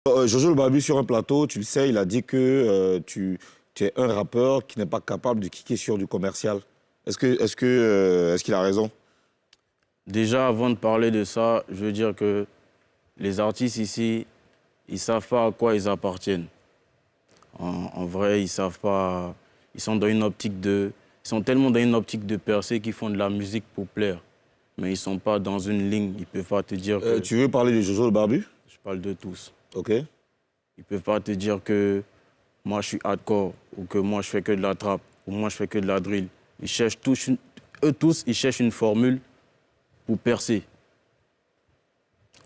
Jojo le Barbu, sur un plateau, tu le sais, il a dit que tu es un rappeur qui n'est pas capable de kicker sur du commercial. Est-ce qu'il a raison? Déjà, avant de parler de ça, je veux dire que les artistes ici, ils ne savent pas à quoi ils appartiennent. En vrai, ils savent pas. Ils sont tellement dans une optique de percer qu'ils font de la musique pour plaire. Mais ils ne sont pas dans une ligne. Ils ne peuvent pas te dire que... Tu veux parler de Jojo le Barbu? Je parle de tous. OK. Ils ne peuvent pas te dire que moi, je suis hardcore, ou que moi, je fais que de la trap, ou moi, je fais que de la drill. Eux tous, ils cherchent une formule pour percer.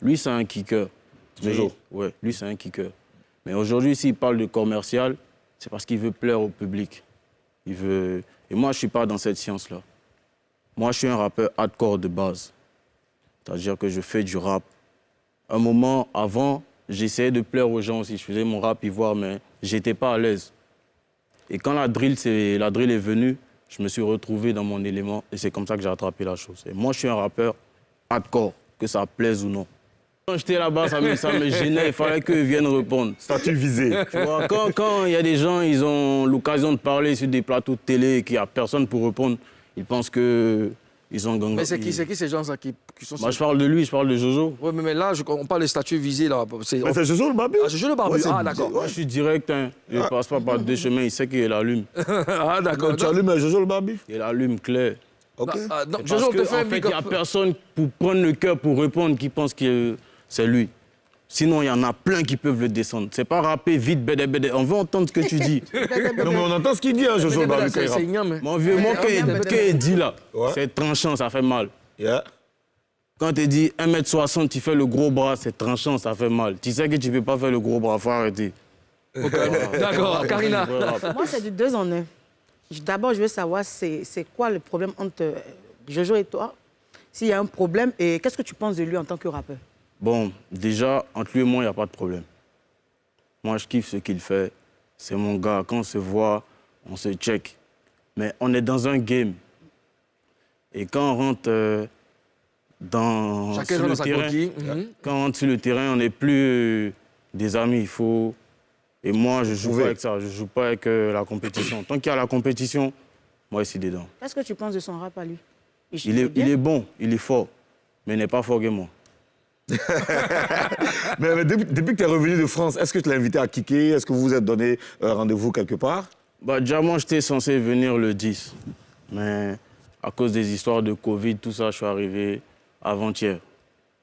Lui, c'est un kicker. Jojo? Ouais, lui, c'est un kicker. Mais aujourd'hui, s'il parle de commercial, c'est parce qu'il veut plaire au public. Et moi, je ne suis pas dans cette science-là. Moi, je suis un rappeur hardcore de base. C'est-à-dire que je fais du rap. Un moment, avant, j'essayais de plaire aux gens aussi. Je faisais mon rap ivoire, mais je n'étais pas à l'aise. Et quand la drill est venue, je me suis retrouvé dans mon élément et c'est comme ça que j'ai attrapé la chose. Et moi, je suis un rappeur hardcore, que ça plaise ou non. Quand j'étais là-bas, ça me gênait, il fallait qu'eux viennent répondre. Statut visé. Tu vois, quand il y a des gens, ils ont l'occasion de parler sur des plateaux de télé et qu'il n'y a personne pour répondre, ils pensent qu'ils ont gagné. Mais c'est qui ces gens-là qui sont... Moi, je parle de lui, je parle de Jojo. Oui, mais là, on parle de statut visé, là. C'est Jojo le Barbu? Ah, Jojo le Barbu, Ouais, d'accord. Moi, je suis direct, hein. Je ne passe pas par deux chemins, il sait qu'il allume. Ah, d'accord. Tu allumes Jojo le Barbu? Il allume clair. OK. Non, Parce Jojo, on te que, fait en un fait, big il n'y a up. personne pour prendre le cœur pour répondre qui pense que c'est lui. Sinon, il y en a plein qui peuvent le descendre. C'est pas rapper vite, bédé, bédé. On veut entendre ce que tu dis. Non, mais on entend ce qu'il dit, hein, Jojo le Barbu, quand il rappe. C'est ignoble, mais... Mon vieux, moi, quand il dit là, Ouais. c'est tranchant, ça fait mal. Yeah. Quand tu dis 1m60, tu fais le gros bras, c'est tranchant, ça fait mal. Tu sais que tu ne peux pas faire le gros bras, il faut arrêter. D'accord, Karina. Moi, c'est du 2 en 1. D'abord, je veux savoir c'est quoi le problème entre Jojo et toi. S'il y a un problème, et qu'est-ce que tu penses de lui en tant que rappeur? Bon, déjà, entre lui et moi, il n'y a pas de problème. Moi, je kiffe ce qu'il fait. C'est mon gars. Quand on se voit, on se check. Mais on est dans un game. Et quand on rentre Chacun sur dans le sa terrain, coquille. quand on rentre sur le terrain, on n'est plus des amis. Il faut... Et moi, je ne joue pas avec ça. Je ne joue pas avec la compétition. Tant qu'il y a la compétition, moi, je suis dedans. Qu'est-ce que tu penses de son rap à lui? Il est bon, il est fort, mais il n'est pas fort que moi. Mais depuis que tu es revenu de France, est-ce que tu l'as invité à kicker? Est-ce que vous vous êtes donné rendez-vous quelque part? Bah, déjà, moi, j'étais censé venir le 10. Mais à cause des histoires de Covid, tout ça, je suis arrivé avant-hier.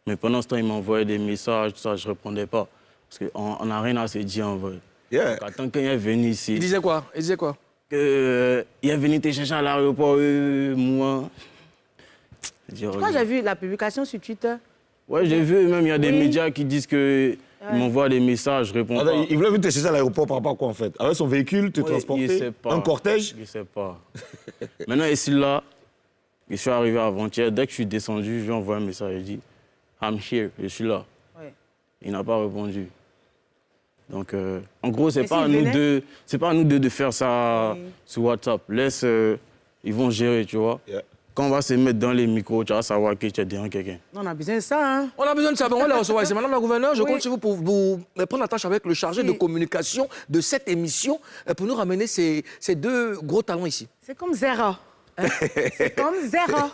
Mais pendant ce temps, il m'envoyait des messages, tout ça, je ne répondais pas. Parce qu'on n'a rien à se dire en vrai. Yeah. Donc, attends, quand il est venu ici, Il disait quoi? il est venu te chercher à l'aéroport, moi. Pourquoi j'ai vu la publication sur Twitter? Ouais, j'ai vu, même il y a des Oui. médias qui disent qu'ils m'envoient des messages, je réponds Attends, pas. il voulait venir te chercher à l'aéroport par rapport à quoi, en fait? Avec son véhicule, te Ouais, transporter? il sait pas. Un cortège? Je sais pas. Maintenant, ici, là, je suis arrivé avant-hier. Dès que je suis descendu, je lui ai envoyé un message. Il dit « I'm here », je suis là. Ouais. Il n'a pas répondu. Donc, en gros, c'est Mais pas à s'il nous venait? deux, c'est pas à nous deux de faire ça Oui. sur WhatsApp. Laisse, ils vont gérer, tu vois. Yeah. Quand on va se mettre dans les micros, tu vas savoir que tu es derrière quelqu'un. On a besoin de ça, hein? On a besoin de ça, on va la recevoir ici. Madame la gouverneure, je Oui. compte sur vous pour vous prendre la tâche avec le chargé Si. de communication de cette émission pour nous ramener ces deux gros talents ici. C'est comme zéro. Hein? C'est comme zéro.